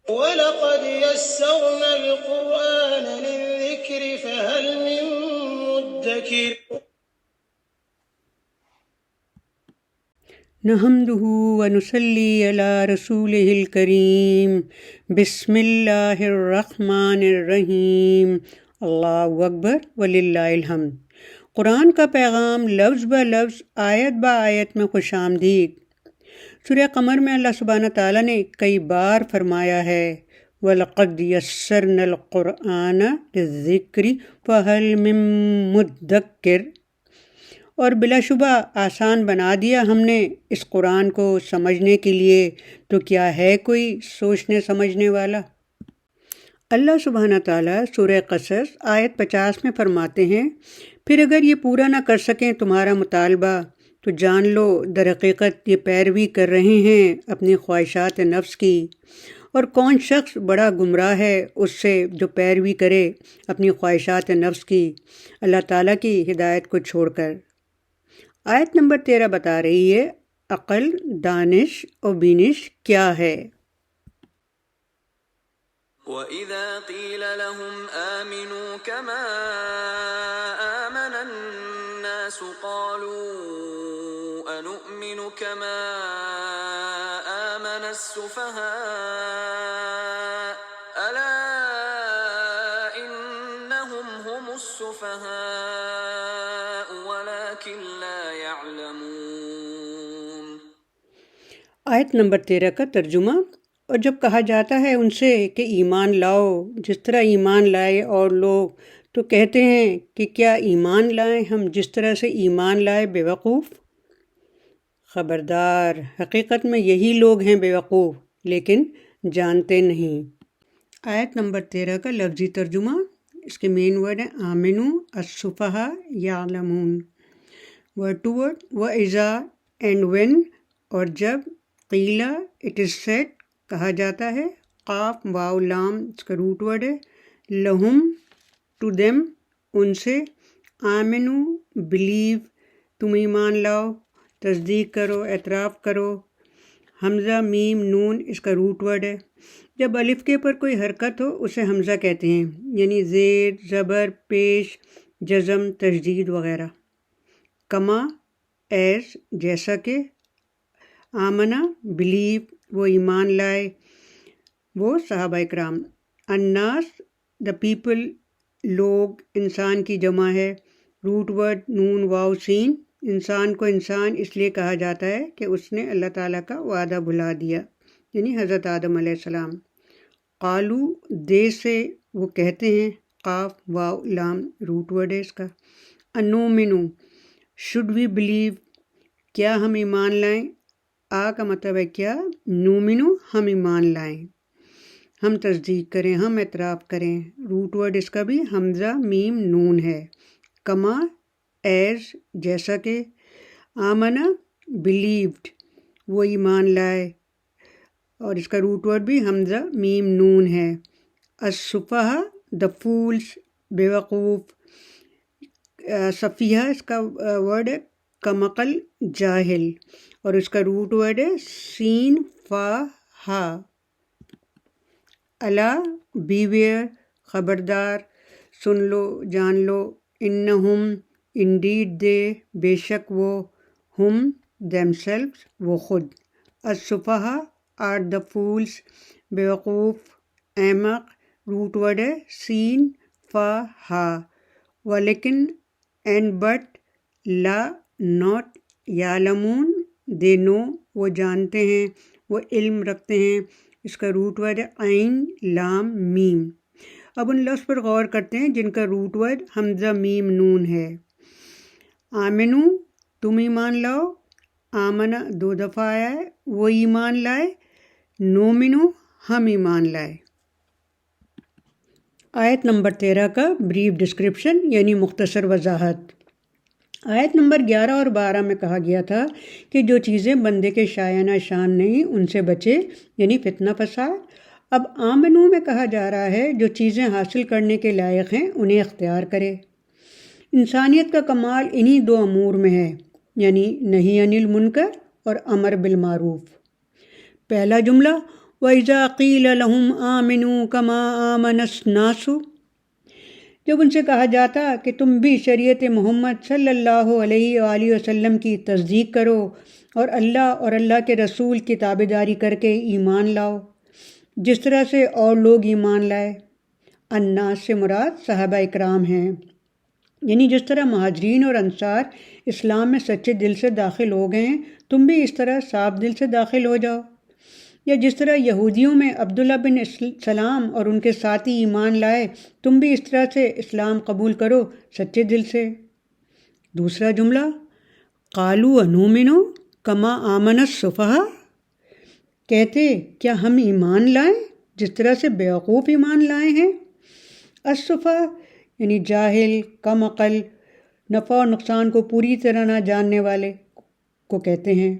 وَلَقَدْ يَسَّرْنَا الْقُرْآنَ لِلذِّكْرِ فَهَلْ مِن مُّدَّكِرٍ نحمده ونصلي على رسوله الكريم بسم اللہ الرحمن الرحیم اللہ اکبر وللہ الحمد۔ قرآن کا پیغام لفظ بہ لفظ آیت با آیت میں خوش آمدید۔ سورہ قمر میں اللہ سبحانہ تعالیٰ نے کئی بار فرمایا ہے وَلَقَدْ يَسَّرْنَا الْقُرْآنَ لِلذِّكْرِ فَهَلْ مِن مُّدَّكِرٍ، اور بلا شبہ آسان بنا دیا ہم نے اس قرآن کو سمجھنے کے لیے، تو کیا ہے کوئی سوچنے سمجھنے والا؟ اللہ سبحانہ تعالیٰ سورہ قصص آیت 50 میں فرماتے ہیں پھر اگر یہ پورا نہ کر سکیں تمہارا مطالبہ تو جان لو در حقیقت یہ پیروی کر رہے ہیں اپنی خواہشات نفس کی، اور کون شخص بڑا گمراہ ہے اس سے جو پیروی کرے اپنی خواہشات نفس کی اللہ تعالیٰ کی ہدایت کو چھوڑ کر۔ آیت نمبر 13 بتا رہی ہے عقل، دانش اور بینش کیا ہے۔ وَإِذَا قِيلَ لَهُمْ آمِنُوا كَمَا آمَنَ النَّاسُ قَالُوا أَنُؤْمِنُ كَمَا آمَنَ السُّفَهَاءُ أَلَا إِنَّهُمْ هُمُ السُّفَهَاءُ وَلَكِنْ لَا يَعْلَمُونَ۔ آیت نمبر 13 کا ترجمہ۔ اور جب کہا جاتا ہے ان سے کہ ایمان لاؤ جس طرح ایمان لائے اور لوگ، تو کہتے ہیں کہ کیا ایمان لائیں ہم جس طرح سے ایمان لائے بے وقوف؟ خبردار، حقیقت میں یہی لوگ ہیں بے وقوف لیکن جانتے نہیں۔ آیت نمبر 13 کا لفظی ترجمہ، اس کے مین ورڈ ہیں آمنو، السفہاء یعلمون۔ ورڈ ٹو ورڈ، وَإِذَا اینڈ وین، اور جب، قیلا اٹ از سیڈ کہا جاتا ہے، قاف واو لام اس کا روٹ ورڈ ہے، لہم ٹو دیم ان سے، آمنو بلیو تم ایمان لاؤ، تصدیق کرو اعتراف کرو، حمزہ میم نون اس کا روٹ ورڈ ہے۔ جب الف کے پر کوئی حرکت ہو اسے حمزہ کہتے ہیں، یعنی زیر زبر پیش جزم تشدید وغیرہ۔ کما ایز جیسا کہ، آمنہ بلیو وہ ایمان لائے وہ صحابہ اکرام، الناس دا پیپل لوگ انسان کی جمع ہے، روٹ ورڈ نون واو سین، انسان کو انسان اس لیے کہا جاتا ہے کہ اس نے اللہ تعالیٰ کا وعدہ بھلا دیا، یعنی حضرت آدم علیہ السلام۔ قالو دے سے وہ کہتے ہیں، قاف واو لام روٹ ورڈ ہے اس کا۔ انومنو شوڈ وی بلیو کیا ہم ایمان لائیں، آ کا مطلب ہے کیا، نومنو ہم ایمان لائیں، ہم تصدیق کریں ہم اعتراف کریں، روٹ ورڈ اس کا بھی حمزہ میم نون ہے۔ کما ایز جیسا کہ، آمنہ بلیوڈ وہ ایمان لائے، اور اس کا روٹ ورڈ بھی حمزہ میم نون ہے۔ السفہاء دا فولس بے وقوف، صفیہ اس کا ورڈ ہے کمقل جاہل، اور اس کا روٹ ورڈ ہے سین فا ہا۔ الا بیویئر خبردار، سن لو جان لو، انہم انڈیڈ دے بے شک وہ، ہم دیم سیلفز وہ خود، السفہاء آر دا فولس بے وقوف، احمق روٹ ورڈ ہے سین فا ہا، ولیکن اینڈ بٹ، لا ناٹ، یعلمون دے نو وہ جانتے ہیں وہ علم رکھتے ہیں، اس کا روٹ ورڈ ہے عین لام میم۔ اب ان لفظ پر غور کرتے ہیں جن کا روٹ ورڈ حمزہ میم نون ہے۔ آمنو تم ایمان لاؤ، آمنہ دو دفعہ آیا ہے وہ ایمان لائے، نومنو ہم ایمان لائے۔ آیت نمبر 13 کا بریف ڈسکرپشن یعنی مختصر وضاحت۔ آیت نمبر 11 اور 12 میں کہا گیا تھا کہ جو چیزیں بندے کے شایانہ شان نہیں ان سے بچے، یعنی فتنہ فساد۔ اب آمنو میں کہا جا رہا ہے جو چیزیں حاصل کرنے کے لائق ہیں انہیں اختیار کرے۔ انسانیت کا کمال انہی دو امور میں ہے، یعنی نہی عن المنکر اور امر بالمعروف۔ پہلا جملہ وَإِذَا قِيلَ لَهُمْ آمِنُوا كَمَا آمَنَ النَّاسُ، جب ان سے کہا جاتا کہ تم بھی شریعت محمد صلی اللہ علیہ وآلہ وسلم کی تصدیق کرو اور اللہ کے رسول کی تابعداری کر کے ایمان لاؤ جس طرح سے اور لوگ ایمان لائے۔ الناس سے مراد صحابہ اکرام ہیں، یعنی جس طرح مہاجرین اور انصار اسلام میں سچے دل سے داخل ہو گئے ہیں، تم بھی اس طرح صاف دل سے داخل ہو جاؤ۔ یا جس طرح یہودیوں میں عبداللہ بن سلام اور ان کے ساتھی ایمان لائے، تم بھی اس طرح سے اسلام قبول کرو سچے دل سے۔ دوسرا جملہ، قالوا انؤمن کما آمن السفہاء، کہتے کیا ہم ایمان لائیں جس طرح سے بیوقوف ایمان لائے ہیں۔ السفہاء یعنی جاہل، کم عقل، نفع و نقصان کو پوری طرح نہ جاننے والے کو کہتے ہیں۔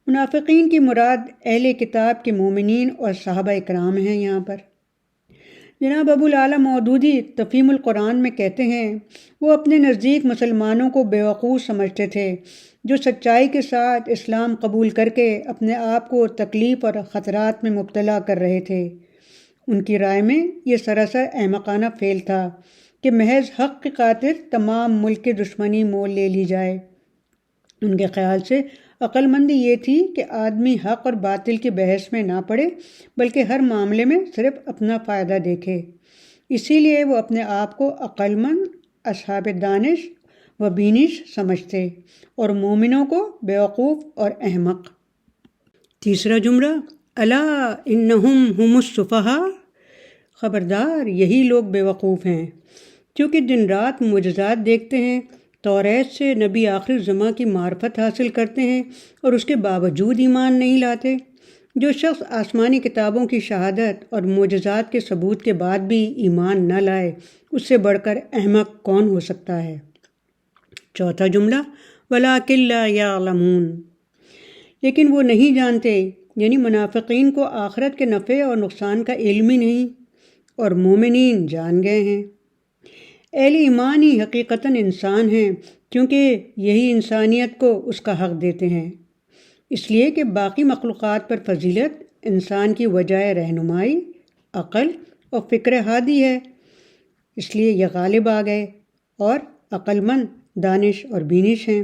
منافقین کی مراد اہل کتاب کے مومنین اور صحابہ اکرام ہیں۔ یہاں پر جناب ابو العالیٰ مودودی تفہیم القرآن میں کہتے ہیں، وہ اپنے نزدیک مسلمانوں کو بیوقوف سمجھتے تھے جو سچائی کے ساتھ اسلام قبول کر کے اپنے آپ کو تکلیف اور خطرات میں مبتلا کر رہے تھے۔ ان کی رائے میں یہ سراسر احمقانہ فعل تھا کہ محض حق کی خاطر تمام ملک کی دشمنی مول لے لی جائے۔ ان کے خیال سے عقل مندی یہ تھی کہ آدمی حق اور باطل کی بحث میں نہ پڑے بلکہ ہر معاملے میں صرف اپنا فائدہ دیکھے۔ اسی لیے وہ اپنے آپ کو عقل مند، اصحاب دانش و بینش سمجھتے اور مومنوں کو بیوقوف اور احمق۔ تیسرا جملہ، الا انہم ہم السفہاء، خبردار یہی لوگ بیوقوف ہیں، کیونکہ دن رات معجزات دیکھتے ہیں، توریت سے نبی آخر زماں کی معرفت حاصل کرتے ہیں اور اس کے باوجود ایمان نہیں لاتے۔ جو شخص آسمانی کتابوں کی شہادت اور معجزات کے ثبوت کے بعد بھی ایمان نہ لائے، اس سے بڑھ کر احمق کون ہو سکتا ہے۔ چوتھا جملہ، وَلَٰكِن لَّا يَعْلَمُونَ، لیکن وہ نہیں جانتے، یعنی منافقین کو آخرت کے نفع اور نقصان کا علم ہی نہیں، اور مومنین جان گئے ہیں۔ اہل ایمان ہی حقیقتاً انسان ہیں، کیونکہ یہی انسانیت کو اس کا حق دیتے ہیں، اس لیے کہ باقی مخلوقات پر فضیلت انسان کی وجہ رہنمائی، عقل اور فکر ہادی ہے، اس لیے یہ غالب آ گئے اور عقل مند، دانش اور بینش ہیں۔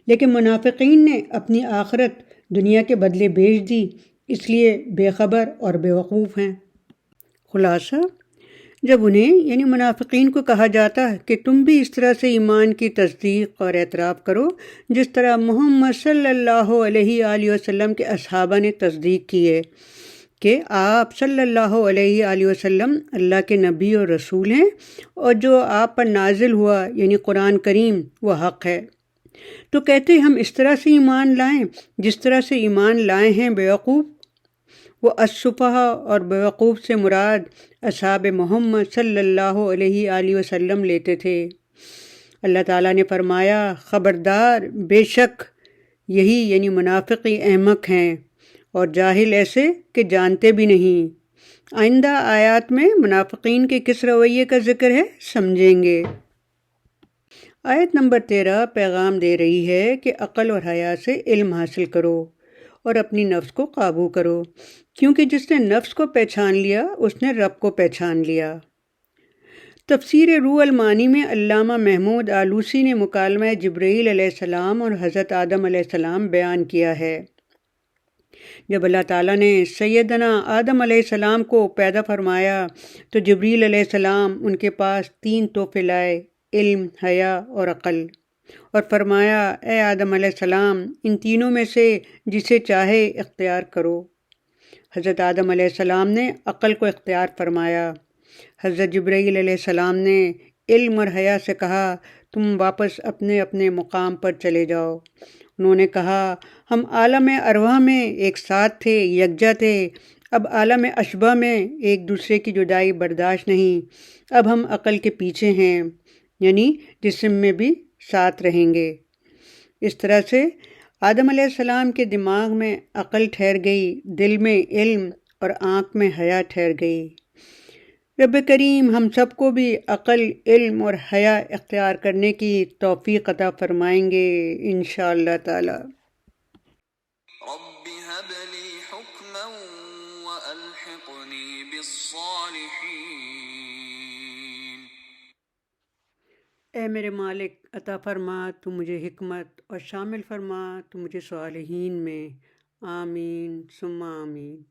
لیکن منافقین نے اپنی آخرت دنیا کے بدلے بیچ دی، اس لیے بے خبر اور بیوقوف ہیں۔ خلاصہ، جب انہیں یعنی منافقین کو کہا جاتا کہ تم بھی اس طرح سے ایمان کی تصدیق اور اعتراف کرو جس طرح محمد صلی اللہ علیہ وآلہ وسلم کے اصحابہ نے تصدیق کی ہے کہ آپ صلی اللہ علیہ وآلہ وسلم اللہ کے نبی اور رسول ہیں اور جو آپ پر نازل ہوا یعنی قرآن کریم وہ حق ہے، تو کہتے ہم اس طرح سے ایمان لائیں جس طرح سے ایمان لائے ہیں بیوقوف۔ وہ السفہاء اور بیوقوف سے مراد اصحاب محمد صلی اللہ علیہ وآلہ وسلم لیتے تھے۔ اللہ تعالیٰ نے فرمایا، خبردار بے شک یہی یعنی منافقی احمق ہیں اور جاہل ایسے کہ جانتے بھی نہیں۔ آئندہ آیات میں منافقین کے کس رویے کا ذکر ہے، سمجھیں گے۔ آیت نمبر 13 پیغام دے رہی ہے کہ عقل اور حیا سے علم حاصل کرو اور اپنی نفس کو قابو کرو، کیونکہ جس نے نفس کو پہچان لیا اس نے رب کو پہچان لیا۔ تفسیر روح المعانی میں علامہ محمود آلوسی نے مکالمہ جبرائیل علیہ السلام اور حضرت آدم علیہ السلام بیان کیا ہے۔ جب اللہ تعالیٰ نے سیدنا آدم علیہ السلام کو پیدا فرمایا تو جبرائیل علیہ السلام ان کے پاس 3 تحفے لائے، علم، حیا اور عقل، اور فرمایا، اے آدم علیہ السلام ان تینوں میں سے جسے چاہے اختیار کرو۔ حضرت آدم علیہ السلام نے عقل کو اختیار فرمایا۔ حضرت جبرائیل علیہ السلام نے علم اور حیا سے کہا، تم واپس اپنے اپنے مقام پر چلے جاؤ۔ انہوں نے کہا، ہم عالم ارواح میں ایک ساتھ تھے، یکجا تھے، اب عالم اشباح میں ایک دوسرے کی جدائی برداشت نہیں، اب ہم عقل کے پیچھے ہیں، یعنی جسم میں بھی ساتھ رہیں گے۔ اس طرح سے آدم علیہ السلام کے دماغ میں عقل ٹھہر گئی، دل میں علم اور آنکھ میں حیا ٹھہر گئی۔ رب کریم ہم سب کو بھی عقل، علم اور حیا اختیار کرنے کی توفیق عطا فرمائیں گے انشاءاللہ تعالی۔ رب هب لي حكما وألحقني بالصالحين. اے میرے مالک عطا فرما تو مجھے حکمت اور شامل فرما تو مجھے صالحین میں. آمین ثم آمین.